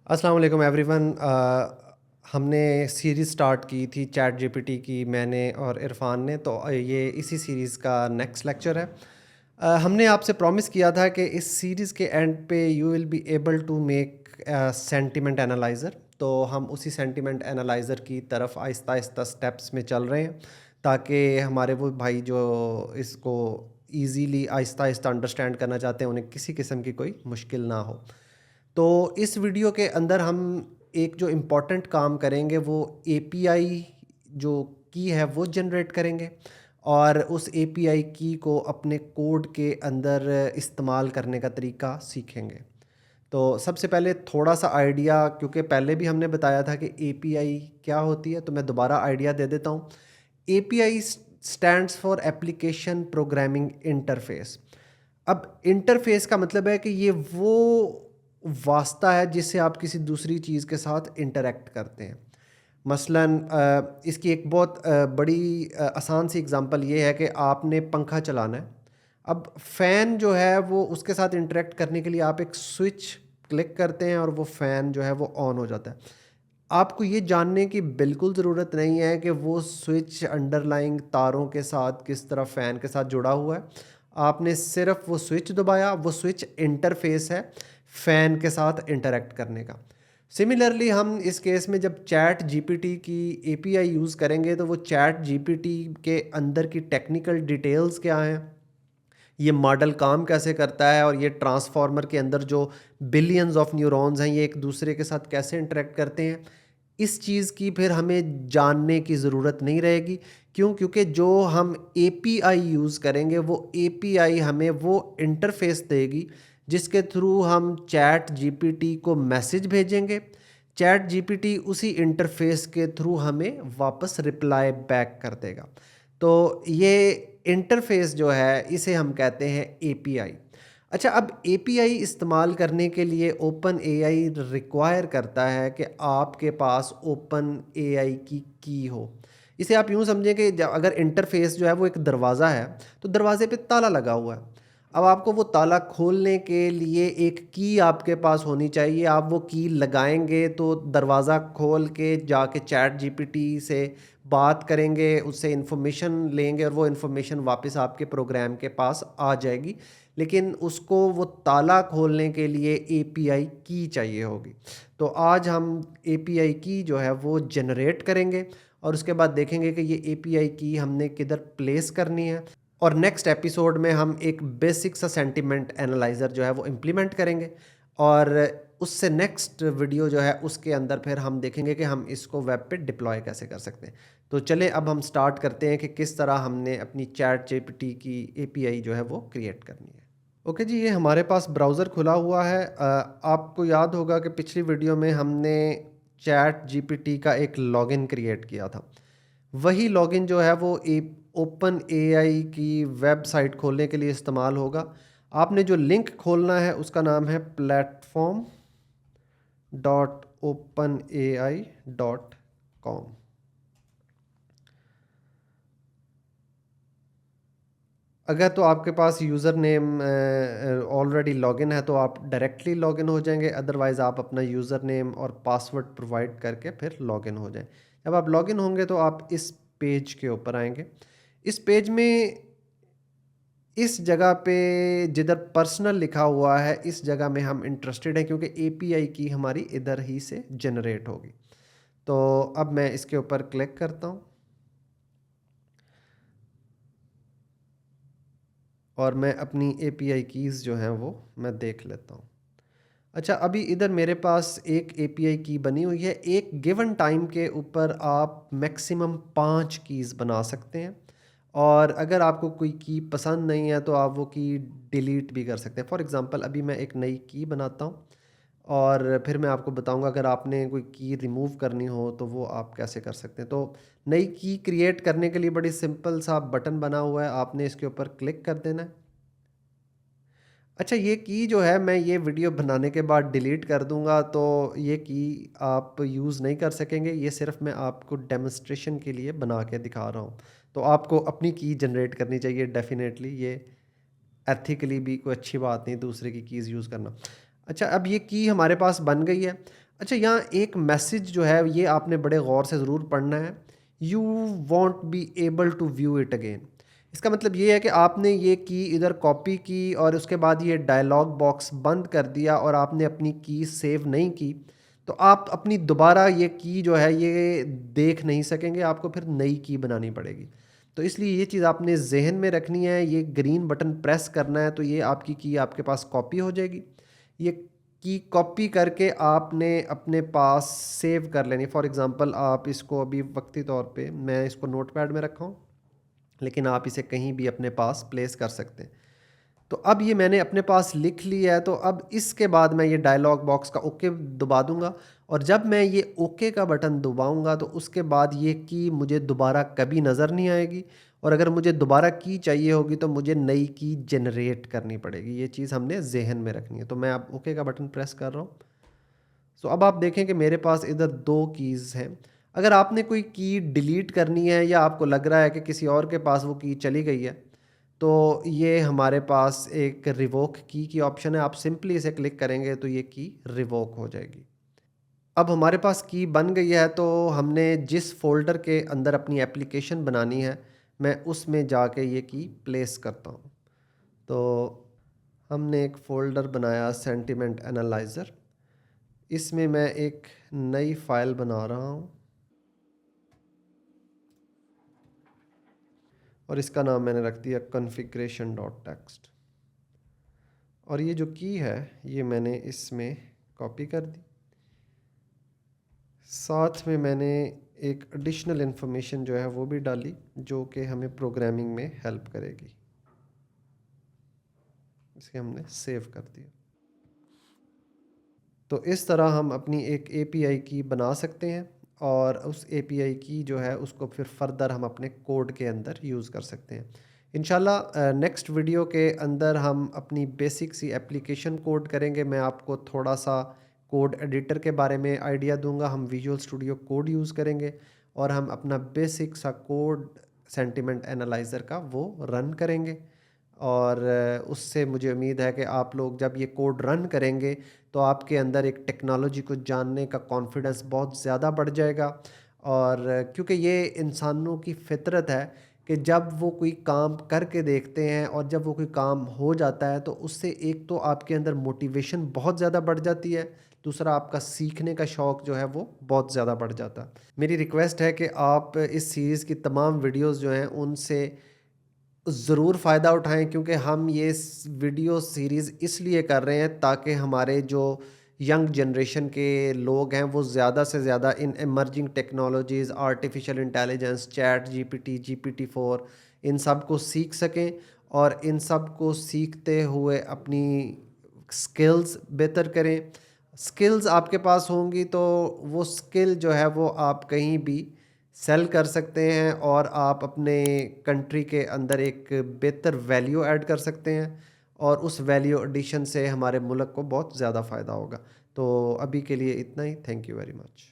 अस्सलाम वालेकुम एवरीवन। हमने सीरीज़ स्टार्ट की थी चैट जीपीटी की, मैंने और इरफान ने। तो ये इसी सीरीज़ का नेक्स्ट लेक्चर है। हमने आपसे प्रॉमिस किया था कि इस सीरीज़ के एंड पे you will be able to make sentiment analyser. तो हम उसी सेंटिमेंट एनालाइज़र की तरफ आहिस्ता आहिस्ता स्टेप्स में चल रहे हैं, ताकि हमारे वो भाई जो इसको ईज़िली आहिस्ता आहिस्ता अंडरस्टैंड करना चाहते हैं, उन्हें किसी किस्म की कोई मुश्किल ना हो। तो इस वीडियो के अंदर हम एक जो इम्पोर्टेंट काम करेंगे वो एपीआई जो की है वो जनरेट करेंगे, और उस एपीआई की को अपने कोड के अंदर इस्तेमाल करने का तरीका सीखेंगे। तो सबसे पहले थोड़ा सा आइडिया, क्योंकि पहले भी हमने बताया था कि एपीआई क्या होती है, तो मैं दोबारा आइडिया दे देता हूँ। API stands for application programming interface. अब इंटरफेस का मतलब है कि ये वो वास्ता है जिससे आप किसी दूसरी चीज़ के साथ इंटरेक्ट करते हैं। मसलन इसकी एक बहुत बड़ी आसान सी एग्ज़ाम्पल ये है कि आपने पंखा चलाना है। अब फ़ैन जो है वो उसके साथ इंटरेक्ट करने के लिए आप एक स्विच क्लिक करते हैं और वो फ़ैन जो है वो ऑन हो जाता है। आपको ये जानने की बिल्कुल ज़रूरत नहीं है कि वो स्विच अंडरलाइंग तारों के साथ किस तरह फ़ैन के साथ जुड़ा हुआ है। आपने सिर्फ़ वो स्विच दबाया, वो स्विच इंटरफ़ेस है फ़ैन के साथ इंटरैक्ट करने का। सिमिलरली हम इस केस में जब चैट जीपीटी की एपीआई यूज़ करेंगे, तो वो चैट जीपीटी के अंदर की टेक्निकल डिटेल्स क्या हैं, ये मॉडल काम कैसे करता है, और ये ट्रांसफार्मर के अंदर जो बिलियंस ऑफ न्यूरॉन्स हैं ये एक दूसरे के साथ कैसे इंटरेक्ट करते हैं, इस चीज़ की फिर हमें जानने की ज़रूरत नहीं रहेगी। क्यों? क्योंकि जो हम एपीआई यूज़ करेंगे वो एपीआई हमें वो इंटरफेस देगी जिसके थ्रू हम चैट जीपीटी को मैसेज भेजेंगे। चैट जीपीटी उसी इंटरफेस के थ्रू हमें वापस रिप्लाई बैक कर देगा। तो ये इंटरफेस जो है इसे हम कहते हैं एपीआई। अच्छा, अब एपीआई इस्तेमाल करने के लिए ओपन एआई रिक्वायर करता है कि आपके पास ओपन एआई की हो। इसे आप यूँ समझें कि अगर इंटरफेस जो है वो एक दरवाज़ा है, तो दरवाजे पे ताला लगा हुआ है। अब आपको वो ताला खोलने के लिए एक की आपके पास होनी चाहिए। आप वो की लगाएंगे तो दरवाज़ा खोल के जाके चैट जीपीटी से बात करेंगे, उससे इन्फॉर्मेशन लेंगे और वो इन्फॉर्मेशन वापस आपके प्रोग्राम के पास आ जाएगी। लेकिन उसको वो ताला खोलने के लिए एपीआई की चाहिए होगी। तो आज हम एपीआई की जो है वो जनरेट करेंगे, और उसके बाद देखेंगे कि ये एपीआई की हमने किधर प्लेस करनी है। और नेक्स्ट एपिसोड में हम एक बेसिक सा सेंटिमेंट एनालाइज़र जो है वो इम्प्लीमेंट करेंगे, और उससे नेक्स्ट वीडियो जो है उसके अंदर फिर हम देखेंगे कि हम इसको वेब पे डिप्लॉय कैसे कर सकते हैं। तो चलें अब हम स्टार्ट करते हैं कि किस तरह हमने अपनी चैट जीपीटी की एपीआई जो है वो क्रिएट करनी है। ओके जी, ये हमारे पास ब्राउज़र खुला हुआ है। आपको याद होगा कि पिछली वीडियो में हमने चैट जीपीटी का एक लॉगिन क्रिएट किया था। वही लॉगिन जो है वो ओपन एआई की वेबसाइट खोलने के लिए इस्तेमाल होगा। आपने जो लिंक खोलना है उसका नाम है platform.openai.com। अगर तो आपके पास यूज़र नेम ऑलरेडी लॉगिन है तो आप डायरेक्टली लॉगिन हो जाएंगे, अदरवाइज़ आप अपना यूज़र नेम और पासवर्ड प्रोवाइड करके फिर लॉगिन हो जाएं। जब आप लॉगिन होंगे तो आप इस पेज के ऊपर आएंगे। इस पेज में इस जगह पे जिधर पर्सनल लिखा हुआ है, इस जगह में हम इंटरेस्टेड हैं, क्योंकि एपीआई की हमारी इधर ही से जनरेट होगी। तो अब मैं इसके ऊपर क्लिक करता हूँ और मैं अपनी एपीआई कीज़ जो हैं वो मैं देख लेता हूँ। अच्छा, अभी इधर मेरे पास एक एपीआई की बनी हुई है। एक गिवन टाइम के ऊपर आप मैक्सिमम 5 कीज़ बना सकते हैं, और अगर आपको कोई की पसंद नहीं है तो आप वो की डिलीट भी कर सकते हैं। फॉर एग्ज़ाम्पल अभी मैं एक नई की बनाता हूँ, और फिर मैं आपको बताऊँगा अगर आपने कोई की रिमूव करनी हो तो वो आप कैसे कर सकते हैं। तो नई की क्रिएट करने के लिए बड़ी सिंपल सा बटन बना हुआ है, आपने इसके ऊपर क्लिक कर देना है। अच्छा, ये की जो है मैं ये वीडियो बनाने के बाद डिलीट कर दूंगा, तो ये की आप यूज़ नहीं कर सकेंगे। ये सिर्फ मैं आपको डेमोन्स्ट्रेशन के लिए बना के दिखा रहा हूँ। तो आपको अपनी की जनरेट करनी चाहिए डेफिनेटली। ये एथिकली भी कोई अच्छी बात नहीं दूसरे की कीज़ यूज़ करना। अच्छा, अब ये की हमारे पास बन गई है। अच्छा, यहाँ एक मैसेज जो है ये आपने बड़े गौर से ज़रूर पढ़ना है। You won't be able to view it again. इसका मतलब ये है कि आपने ये की इधर कॉपी की और उसके बाद ये डायलॉग बॉक्स बंद कर दिया और आपने अपनी की सेव नहीं की, तो आप अपनी दोबारा ये की जो है ये देख नहीं सकेंगे, आपको फिर नई की बनानी पड़ेगी। तो इसलिए ये चीज़ आपने ज़हन में रखनी है, ये ग्रीन बटन प्रेस करना है तो ये आपकी की आपके पास कॉपी हो जाएगी। ये की कॉपी करके आपने अपने पास सेव कर लेनी। फॉर एग्ज़ाम्पल आप इसको अभी वक्ती तौर पे मैं इसको नोटपैड में रखा हूँ, लेकिन आप इसे कहीं भी अपने पास प्लेस कर सकते हैं। तो अब ये मैंने अपने पास लिख लिया है, तो अब इसके बाद मैं ये डायलॉग बॉक्स का ओके दबा दूंगा और जब मैं ये ओके का बटन दबाऊंगा तो उसके बाद ये की मुझे दोबारा कभी नज़र नहीं आएगी और अगर मुझे दोबारा की चाहिए होगी तो मुझे नई की जनरेट करनी पड़ेगी। ये चीज़ हमने जहन में रखनी है। तो मैं अब ओके का बटन प्रेस कर रहा हूँ। सो अब आप देखें कि मेरे पास इधर दो कीज़ हैं। अगर आपने कोई की डिलीट करनी है या आपको लग रहा है कि किसी और के पास वो की चली गई है, तो ये हमारे पास एक रिवोक की ऑप्शन है। आप सिंपली इसे क्लिक करेंगे तो ये की रिवोक हो जाएगी। अब हमारे पास की बन गई है, तो हमने जिस फ़ोल्डर के अंदर अपनी एप्लीकेशन बनानी है, मैं उसमें जाके ये की प्लेस करता हूँ। तो हमने एक फ़ोल्डर बनाया सेंटिमेंट एनालाइज़र, इसमें मैं एक नई फ़ाइल बना रहा हूँ और इसका नाम मैंने रख दिया कॉन्फ़िगरेशन डॉट टेक्स्ट। और ये जो की है ये मैंने इसमें कॉपी कर दी। साथ में मैंने एक एडिशनल इन्फॉर्मेशन जो है वो भी डाली जो कि हमें प्रोग्रामिंग में हेल्प करेगी। इसे हमने सेव कर दिया। तो इस तरह हम अपनी एक एपीआई की बना सकते हैं और उस एपीआई की जो है उसको फिर फर्दर हम अपने कोड के अंदर यूज़ कर सकते हैं। इंशाल्लाह नेक्स्ट वीडियो के अंदर हम अपनी बेसिक सी एप्लीकेशन कोड करेंगे। मैं आपको थोड़ा सा कोड एडिटर के बारे में आइडिया दूंगा। हम विजुअल स्टूडियो कोड यूज़ करेंगे और हम अपना बेसिक सा कोड सेंटिमेंट एनालाइज़र का वो रन करेंगे और उससे मुझे उम्मीद है कि आप लोग जब ये कोड रन करेंगे तो आपके अंदर एक टेक्नोलॉजी को जानने का कॉन्फिडेंस बहुत ज़्यादा बढ़ जाएगा। और क्योंकि ये इंसानों की फितरत है कि जब वो कोई काम करके देखते हैं और जब वो कोई काम हो जाता है तो उससे एक तो आपके अंदर मोटिवेशन बहुत ज़्यादा बढ़ जाती है, दूसरा आपका सीखने का शौक़ जो है वो बहुत ज़्यादा बढ़ जाता है। मेरी रिक्वेस्ट है कि आप इस सीरीज़ की तमाम वीडियोज़ जो हैं उनसे ज़रूर फ़ायदा उठाएँ, क्योंकि हम ये वीडियो सीरीज़ इसलिए कर रहे हैं ताकि हमारे जो यंग जनरेशन के लोग हैं वो ज़्यादा से ज़्यादा इन emerging technologies, artificial intelligence, chat GPT, GPT-4 इन सब को सीख सकें और इन सब को सीखते हुए अपनी स्किल्स बेहतर करें। स्किल्स आपके पास होंगी तो वो स्किल जो है वो आप कहीं भी सेल कर सकते हैं और आप अपने कंट्री के अंदर एक बेहतर वैल्यू ऐड कर सकते हैं और उस वैल्यू एडिशन से हमारे मुल्क को बहुत ज़्यादा फ़ायदा होगा। तो अभी के लिए इतना ही। Thank you very much.